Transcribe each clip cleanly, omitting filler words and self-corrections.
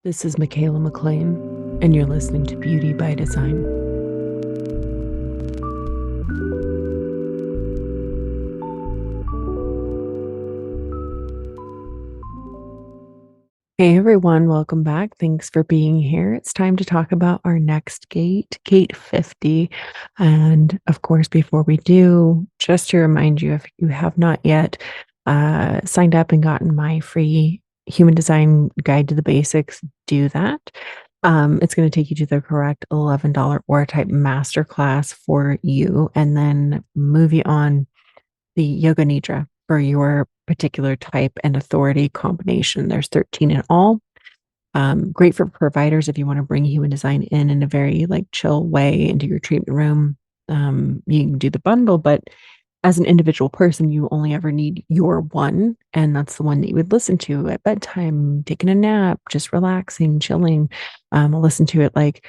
This is Michaela McLean, and you're listening to Beauty by Design. Hey everyone, welcome back. Thanks for being here. It's time to talk about our next gate, Gate 50. And of course, before we do, just to remind you, if you have not yet signed up and gotten my free human design guide to the basics, do that. It's going to take you to the correct $11 Aura type masterclass for you, and then move you on the Yoga Nidra for your particular type and authority combination. There's 13 in all. Great for providers if you want to bring human design in a very chill way into your treatment room. You can do the bundle, but as an individual person, you only ever need your one, and that's the one that you would listen to at bedtime, taking a nap, just relaxing, chilling. I'll listen to it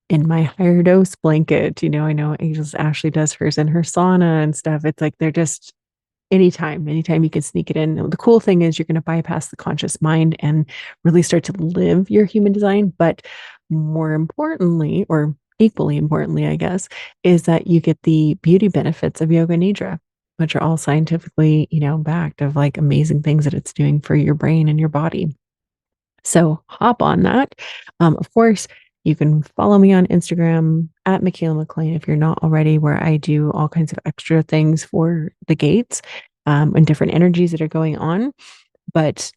in my higher dose blanket. I know Angel's Ashley does hers in her sauna and stuff. It's like they're just anytime you can sneak it in. The cool thing is you're going to bypass the conscious mind and really start to live your human design. But more importantly, or equally importantly, I guess, is that you get the beauty benefits of Yoga Nidra, which are all scientifically, backed of amazing things that it's doing for your brain and your body. So hop on that. Of course, you can follow me on Instagram at Michaela McLean if you're not already, where I do all kinds of extra things for the gates and different energies that are going on. But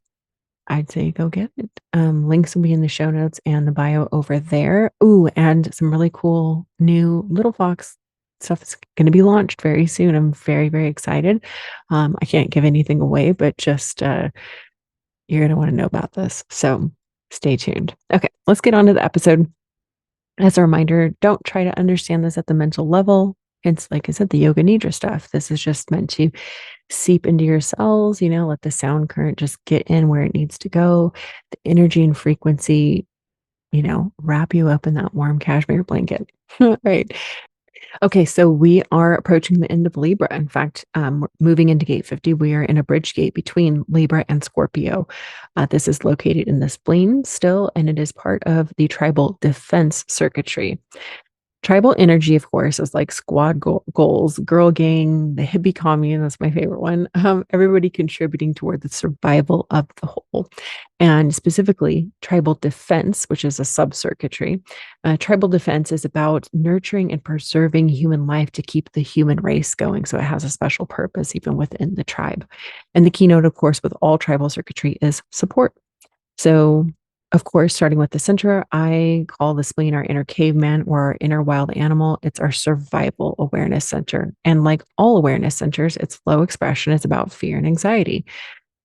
I'd say go get it. Links will be in the show notes and the bio over there. Ooh, and some really cool new LILFOX stuff is going to be launched very soon. I'm very, very excited. I can't give anything away, but just you're going to want to know about this. So stay tuned. Okay, let's get on to the episode. As a reminder, don't try to understand this at the mental level. It's like I said, the Yoga Nidra stuff. This is just meant to seep into your cells, let the sound current just get in where it needs to go. The energy and frequency, wrap you up in that warm cashmere blanket. Right. Okay, so we are approaching the end of Libra. In fact, moving into Gate 50, we are in a bridge gate between Libra and Scorpio. This is located in the spleen still, and it is part of the tribal defense circuitry. Tribal energy, of course, is like squad goals, girl gang, the hippie commune. That's my favorite one. Everybody contributing toward the survival of the whole. And specifically, tribal defense, which is a sub-circuitry. Tribal defense is about nurturing and preserving human life to keep the human race going. So it has a special purpose even within the tribe. And the keynote, of course, with all tribal circuitry is support. So of course, starting with the center, I call the spleen our inner caveman or our inner wild animal. It's our survival awareness center. And like all awareness centers, its low expression is about fear and anxiety.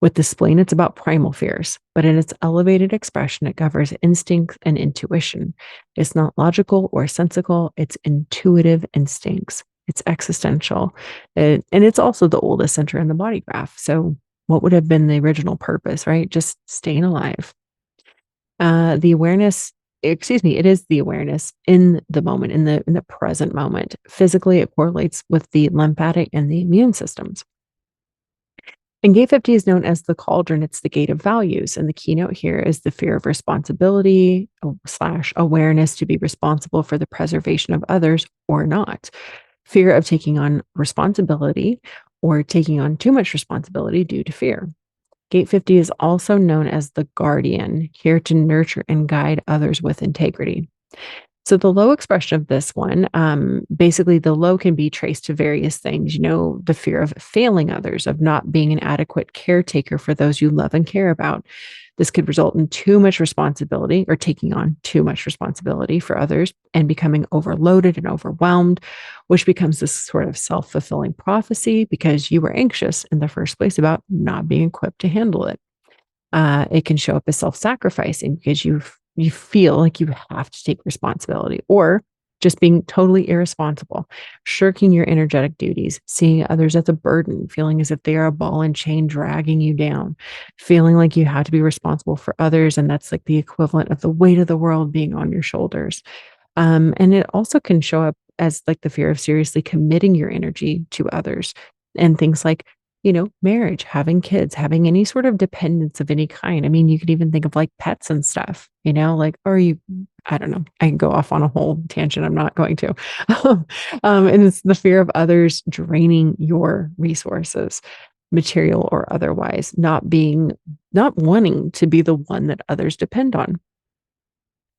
With the spleen, it's about primal fears, but in its elevated expression, it governs instinct and intuition. It's not logical or sensical, it's intuitive instincts. It's existential. And it's also the oldest center in the body graph. So what would have been the original purpose, right? Just staying alive. The awareness, it is the awareness in the moment, in the present moment. Physically, it correlates with the lymphatic and the immune systems. And Gate 50 is known as the cauldron. It's the gate of values. And the keynote here is the fear of responsibility / awareness to be responsible for the preservation of others or not. Fear of taking on responsibility or taking on too much responsibility due to fear. Gate 50 is also known as the guardian, here to nurture and guide others with integrity. So the low expression of this one, basically the low can be traced to various things, the fear of failing others, of not being an adequate caretaker for those you love and care about. This could result in too much responsibility or taking on too much responsibility for others and becoming overloaded and overwhelmed, which becomes this sort of self-fulfilling prophecy because you were anxious in the first place about not being equipped to handle it. It can show up as self-sacrificing because you feel like you have to take responsibility, or just being totally irresponsible, shirking your energetic duties, seeing others as a burden, feeling as if they are a ball and chain dragging you down, feeling like you have to be responsible for others. And that's like the equivalent of the weight of the world being on your shoulders. And it also can show up as like the fear of seriously committing your energy to others and things like marriage, having kids, having any sort of dependence of any kind. I mean, you could even think of like pets and stuff, like, or I don't know, I can go off on a whole tangent. I'm not going to. And it's the fear of others draining your resources, material or otherwise, not wanting to be the one that others depend on.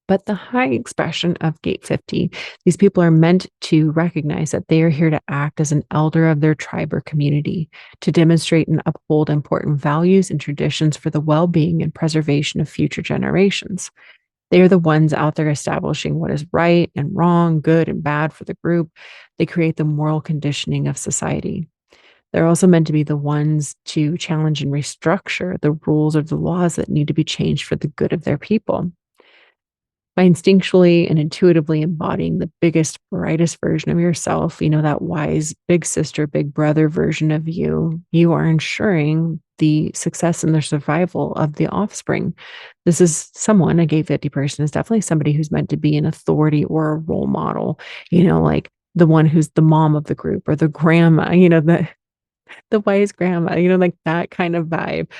But the high expression of Gate 50, these people are meant to recognize that they are here to act as an elder of their tribe or community, to demonstrate and uphold important values and traditions for the well being and preservation of future generations. They are the ones out there establishing what is right and wrong, good and bad for the group. They create the moral conditioning of society. They're also meant to be the ones to challenge and restructure the rules or the laws that need to be changed for the good of their people. By instinctually and intuitively embodying the biggest, brightest version of yourself, that wise big sister, big brother version of you, you are ensuring the success and the survival of the offspring. This is someone, a Gate 50 person is definitely somebody who's meant to be an authority or a role model, like the one who's the mom of the group or the grandma, the wise grandma, like that kind of vibe,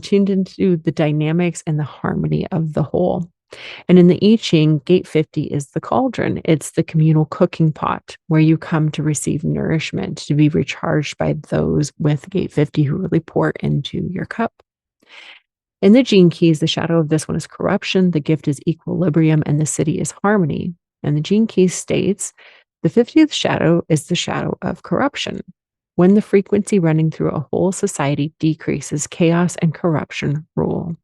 tuned into the dynamics and the harmony of the whole. And in the I Ching, Gate 50 is the cauldron. It's the communal cooking pot where you come to receive nourishment, to be recharged by those with Gate 50 who really pour into your cup. In the Gene Keys, the shadow of this one is corruption, the gift is equilibrium, and the city is harmony. And the Gene Keys states the 50th shadow is the shadow of corruption. When the frequency running through a whole society decreases, chaos and corruption rule.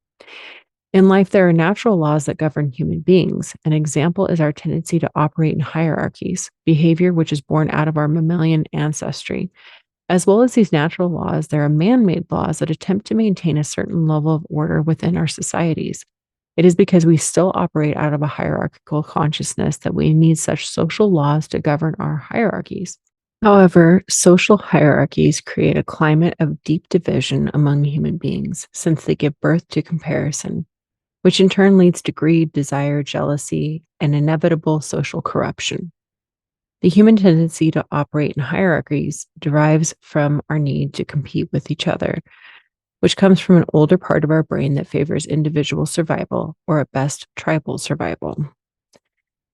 In life, there are natural laws that govern human beings. An example is our tendency to operate in hierarchies, behavior which is born out of our mammalian ancestry. As well as these natural laws, there are man-made laws that attempt to maintain a certain level of order within our societies. It is because we still operate out of a hierarchical consciousness that we need such social laws to govern our hierarchies. However, social hierarchies create a climate of deep division among human beings since they give birth to comparison, which in turn leads to greed, desire, jealousy, and inevitable social corruption. The human tendency to operate in hierarchies derives from our need to compete with each other, which comes from an older part of our brain that favors individual survival, or at best, tribal survival.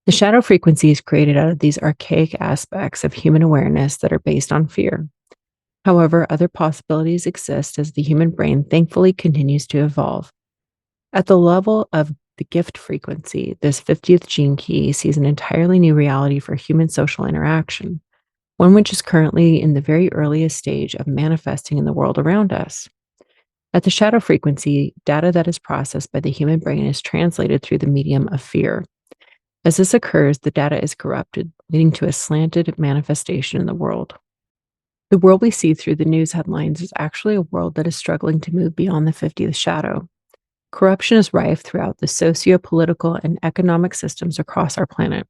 The shadow frequency is created out of these archaic aspects of human awareness that are based on fear. However, other possibilities exist as the human brain thankfully continues to evolve. At the level of the gift frequency, this 50th gene key sees an entirely new reality for human social interaction, one which is currently in the very earliest stage of manifesting in the world around us. At the shadow frequency, data that is processed by the human brain is translated through the medium of fear. As this occurs, the data is corrupted, leading to a slanted manifestation in the world. The world we see through the news headlines is actually a world that is struggling to move beyond the 50th shadow. Corruption is rife throughout the socio-political and economic systems across our planet.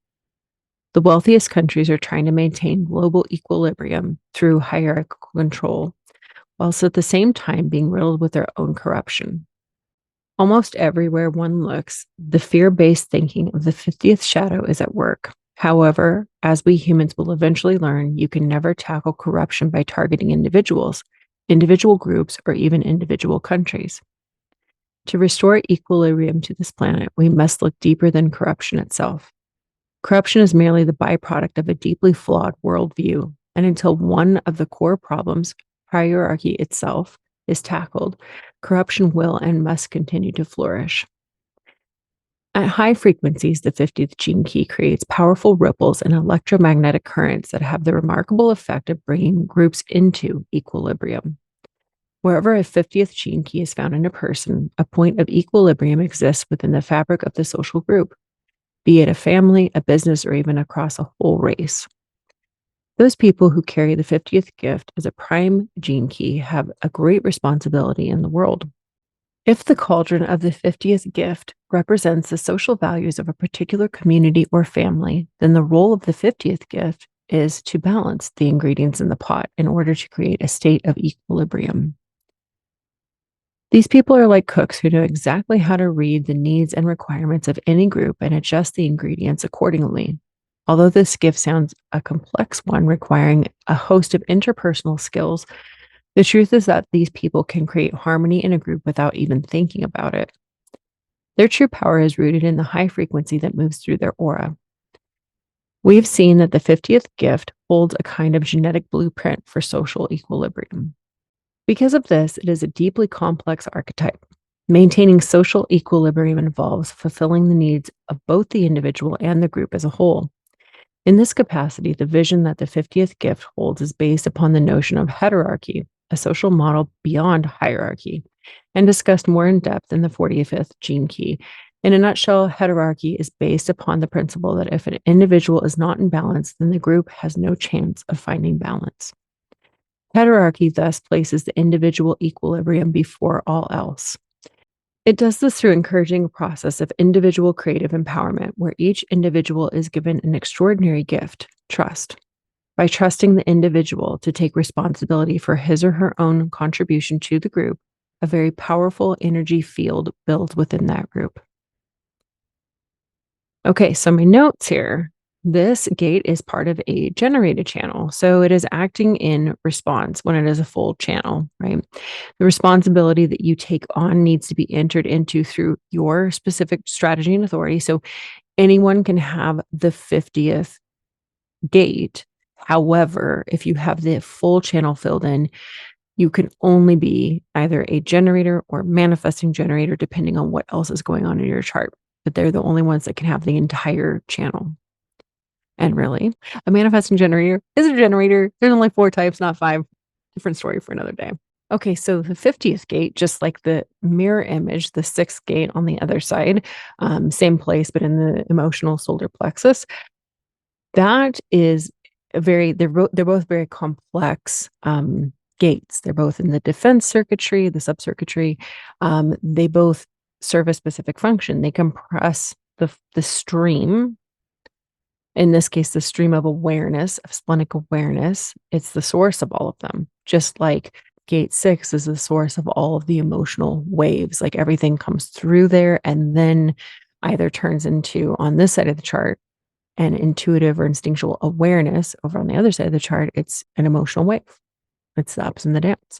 The wealthiest countries are trying to maintain global equilibrium through hierarchical control, whilst at the same time being riddled with their own corruption. Almost everywhere one looks, the fear-based thinking of the 50th shadow is at work. However, as we humans will eventually learn, you can never tackle corruption by targeting individuals, individual groups, or even individual countries. To restore equilibrium to this planet, we must look deeper than corruption itself. Corruption is merely the byproduct of a deeply flawed worldview, and until one of the core problems, hierarchy itself, is tackled, corruption will and must continue to flourish. At high frequencies, the 50th gene key creates powerful ripples and electromagnetic currents that have the remarkable effect of bringing groups into equilibrium. Wherever a 50th gene key is found in a person, a point of equilibrium exists within the fabric of the social group, be it a family, a business, or even across a whole race. Those people who carry the 50th gift as a prime gene key have a great responsibility in the world. If the cauldron of the 50th gift represents the social values of a particular community or family, then the role of the 50th gift is to balance the ingredients in the pot in order to create a state of equilibrium. These people are like cooks who know exactly how to read the needs and requirements of any group and adjust the ingredients accordingly. Although this gift sounds a complex one requiring a host of interpersonal skills, The truth is that these people can create harmony in a group without even thinking about it. Their true power is rooted in the high frequency that moves through their aura. We've seen that the 50th gift holds a kind of genetic blueprint for social equilibrium. Because of this, it is a deeply complex archetype. Maintaining social equilibrium involves fulfilling the needs of both the individual and the group as a whole. In this capacity, the vision that the 50th gift holds is based upon the notion of heterarchy, a social model beyond hierarchy, and discussed more in depth in the 45th gene key. In a nutshell, heterarchy is based upon the principle that if an individual is not in balance, then the group has no chance of finding balance. Heterarchy thus places the individual equilibrium before all else. It does this through encouraging a process of individual creative empowerment, where each individual is given an extraordinary gift, trust. By trusting the individual to take responsibility for his or her own contribution to the group, a very powerful energy field builds within that group. Okay, so my notes here. This gate is part of a generated channel. So it is acting in response when it is a full channel, right? The responsibility that you take on needs to be entered into through your specific strategy and authority. So anyone can have the 50th gate. However, if you have the full channel filled in, you can only be either a generator or manifesting generator, depending on what else is going on in your chart. But they're the only ones that can have the entire channel. And really, a manifesting generator is a generator. There's only 4 types, not 5. Different story for another day. Okay, so the 50th gate, just like the mirror image, the 6th gate on the other side, same place, but in the emotional solar plexus, that is they're both very complex gates. They're both in the defense circuitry, the subcircuitry. They both serve a specific function. They compress the stream. In this case, the stream of awareness, of splenic awareness. It's the source of all of them. Just like gate 6 is the source of all of the emotional waves. Like everything comes through there and then either turns into, on this side of the chart, an intuitive or instinctual awareness. Over on the other side of the chart, it's an emotional wave. It's the ups and the downs.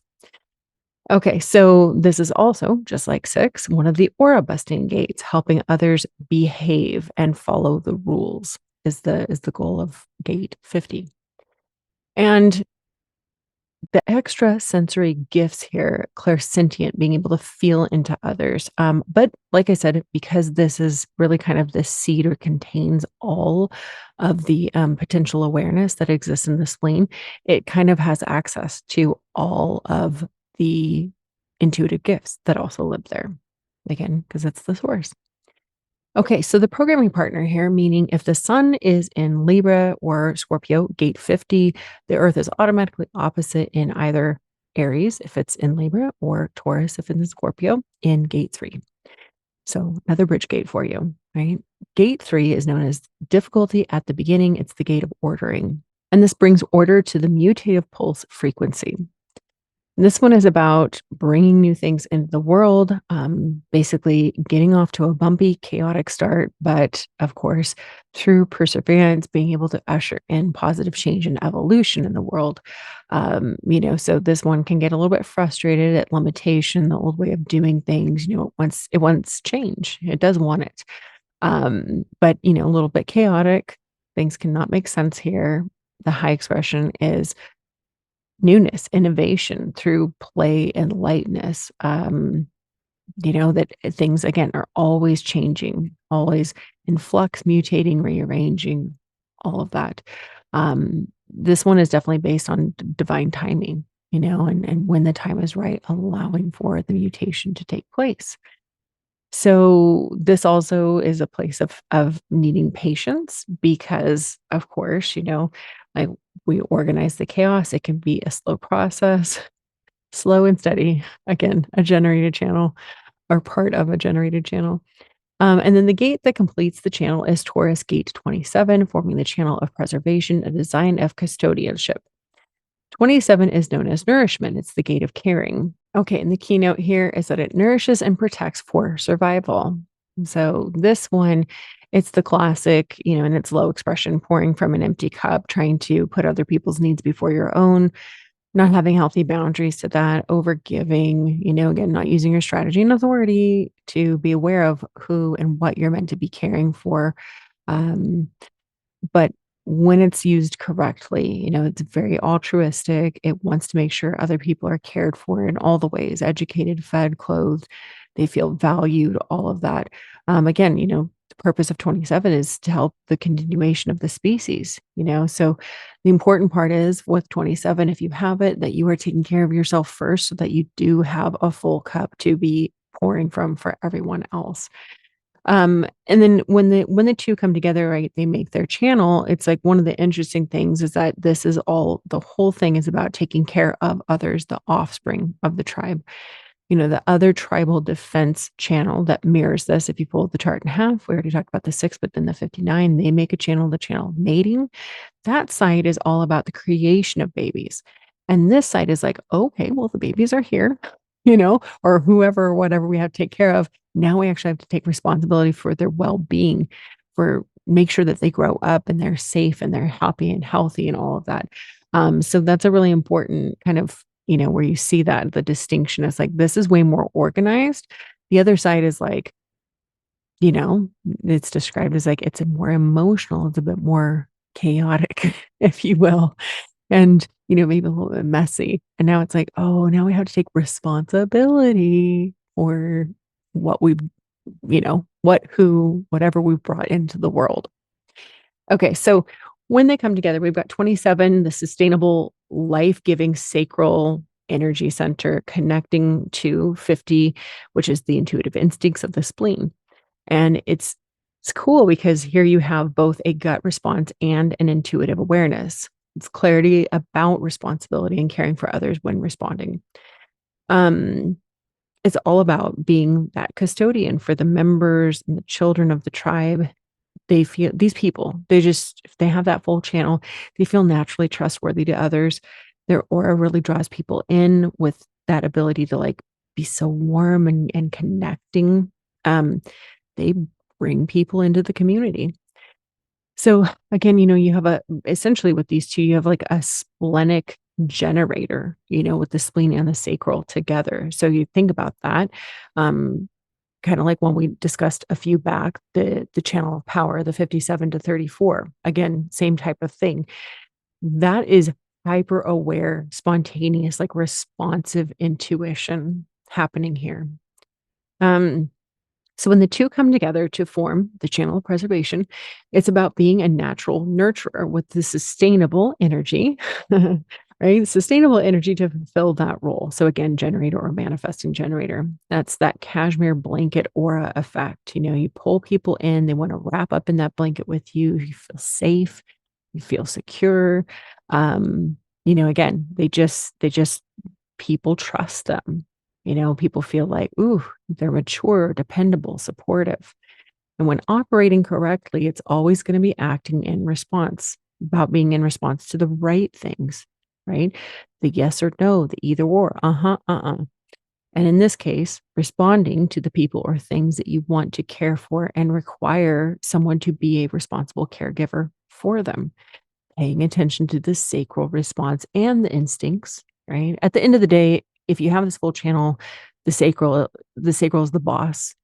Okay, so this is also, just like 6, one of the aura busting gates, helping others behave and follow the rules is the goal of gate 50. And the extra sensory gifts here, clairsentient, being able to feel into others. But like I said, because this is really kind of the seed or contains all of the potential awareness that exists in the spleen, it kind of has access to all of the intuitive gifts that also live there. Again, because it's the source. Okay, so the programming partner here, meaning if the sun is in Libra or Scorpio, gate 50, the earth is automatically opposite in either Aries, if it's in Libra, or Taurus, if it's in Scorpio, in gate 3. So another bridge gate for you, right? Gate 3 is known as difficulty at the beginning. It's the gate of ordering. And this brings order to the mutative pulse frequency. This one is about bringing new things into the world, basically getting off to a bumpy, chaotic start, but of course, through perseverance, being able to usher in positive change and evolution in the world. So this one can get a little bit frustrated at limitation, the old way of doing things. It wants change. It does want it, but a little bit chaotic. Things cannot make sense here. The high expression is newness, innovation through play and lightness. That things again are always changing, always in flux, mutating, rearranging, all of that. This one is definitely based on divine timing, and when the time is right, allowing for the mutation to take place. So this also is a place of needing patience because, of course, like we organize the chaos. It can be a slow process, slow and steady. Again, a generated channel or part of a generated channel. And then the gate that completes the channel is Taurus gate 27, forming the channel of preservation, a design of custodianship. 27 is known as nourishment. It's the gate of caring. Okay, and the keynote here is that it nourishes and protects for survival. So this one, it's the classic, in its low expression, pouring from an empty cup, trying to put other people's needs before your own. not having healthy boundaries to that, over giving, again, not using your strategy and authority to be aware of who and what you're meant to be caring for. Um, but when it's used correctly, it's very altruistic. It wants to make sure other people are cared for in all the ways, educated, fed, clothed, they feel valued, all of that. Again, the purpose of 27 is to help the continuation of the species, so the important part is with 27, if you have it, that you are taking care of yourself first so that you do have a full cup to be pouring from for everyone else. And then when the 2 come together, right, they make their channel. It's like one of the interesting things is that the whole thing is about taking care of others, the offspring of the tribe. The other tribal defense channel that mirrors this, if you pull the chart in half, we already talked about the 6, but then the 59, they make a channel, the channel of mating. That side is all about the creation of babies. And this side is like, okay, well, the babies are here, or whoever or whatever we have to take care of. Now we actually have to take responsibility for their well-being, for make sure that they grow up and they're safe and they're happy and healthy and all of that. So that's a really important kind of, where you see that the distinction is like, this is way more organized. The other side is like, you know, it's described as like it's a more emotional, it's a bit more chaotic, if you will, and, maybe a little bit messy. And now it's like, oh, now we have to take responsibility for what we've, whatever we've brought into the world. Okay, so when they come together, we've got 27, the sustainable, life-giving sacral energy center connecting to 50, which is the intuitive instincts of the spleen. And it's cool because here you have both a gut response and an intuitive awareness. It's clarity about responsibility and caring for others when responding. Um, it's all about being that custodian for the members and the children of the tribe. They feel these people, if they have that full channel, they feel naturally trustworthy to others. Their aura really draws people in with that ability to like be so warm and connecting. They bring people into the community. So again, you have essentially with these two, you have like a splenic generator, with the spleen and the sacral together. So you think about that. Um, Kind of like when we discussed a few back, the channel of power, the 57 to 34. Again, same type of thing. That is hyper aware, spontaneous, like responsive intuition happening here. So when the two come together to form the channel of preservation, it's about being a natural nurturer with the sustainable energy, right? Sustainable energy to fulfill that role. So again, generator or manifesting generator. That's that cashmere blanket aura effect. You pull people in, they want to wrap up in that blanket with you. You feel safe, you feel secure. Again, they just people trust them. People feel like, ooh, they're mature, dependable, supportive. And when operating correctly, it's always going to be acting in response, about being in response to the right things, right? The yes or no, the either or, And in this case, responding to the people or things that you want to care for and require someone to be a responsible caregiver for them, paying attention to the sacral response and the instincts, right? At the end of the day, if you have this full channel, the sacral, the sacral is the boss,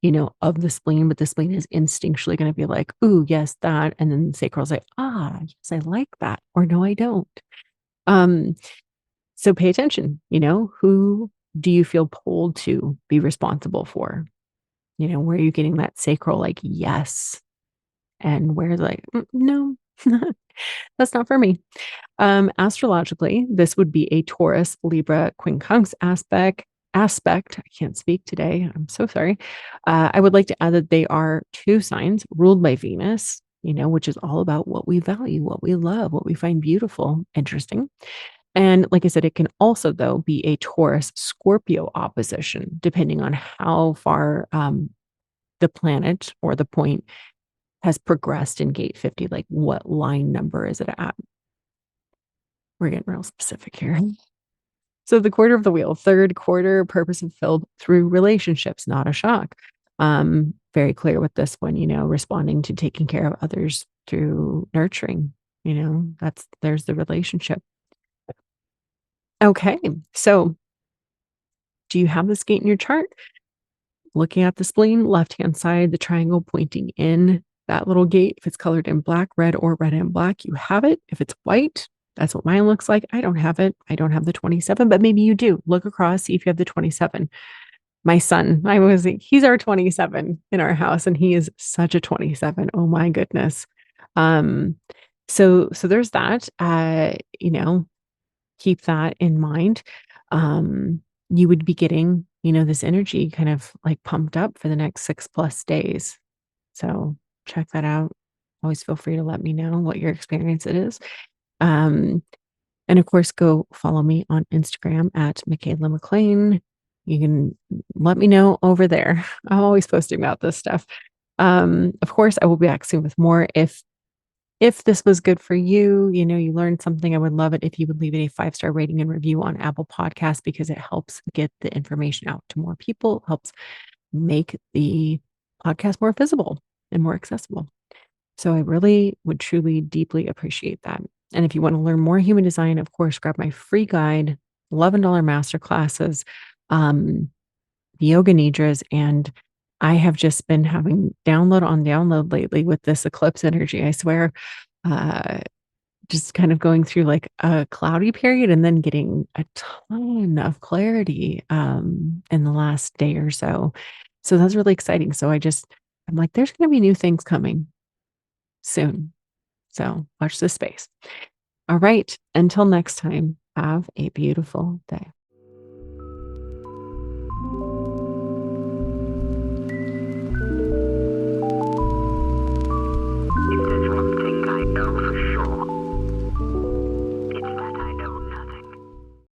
of the spleen, but the spleen is instinctually going to be like, ooh, yes, that. And then the sacral is like, yes, I like that. Or no, I don't. Um, so pay attention, who do you feel pulled to be responsible for? Where are you getting that sacral like, yes? And where's like, no, that's not for me. Astrologically, this would be a Taurus Libra quincunx aspect. I can't speak today. I'm so sorry. I would like to add that they are two signs ruled by Venus, which is all about what we value, what we love, what we find beautiful, interesting. And like I said, it can also, though, be a Taurus Scorpio opposition, depending on how far the planet or the point has progressed in gate 50. Like what line number is it at? We're getting real specific here. So the quarter of the wheel, third quarter, purpose fulfilled through relationships, not a shock. Very clear with this one, responding to taking care of others through nurturing, there's the relationship. Okay. So do you have this gate in your chart? Looking at the spleen, left-hand side, the triangle pointing in, that little gate, if it's colored in black, red, or red and black, you have it. If it's white, that's what mine looks like. I don't have it. I don't have the 27, but maybe you do. Look across, see if you have the 27. My son, he's our 27 in our house, and he is such a 27. Oh my goodness. Um, so there's that. Keep that in mind. Um, you would be getting, this energy kind of like pumped up for the next 6+ days. So check that out. Always feel free to let me know what your experience it is. Um, and of course, go follow me on Instagram at Michaela McLean. You can let me know over there. I'm always posting about this stuff. Of course, I will be back soon with more. If this was good for you, you learned something, I would love it if you would leave it a 5-star rating and review on Apple Podcasts, because it helps get the information out to more people, helps make the podcast more visible and more accessible. So I really would truly deeply appreciate that. And if you want to learn more human design, of course, grab my free guide, $11 masterclasses, the yoga nidras, and I have just been having download on download lately with this eclipse energy. I swear, uh, just kind of going through like a cloudy period and then getting a ton of clarity in the last day or so. So that's really exciting. So I'm like, there's going to be new things coming soon. So watch this space. All right. Until next time, have a beautiful day.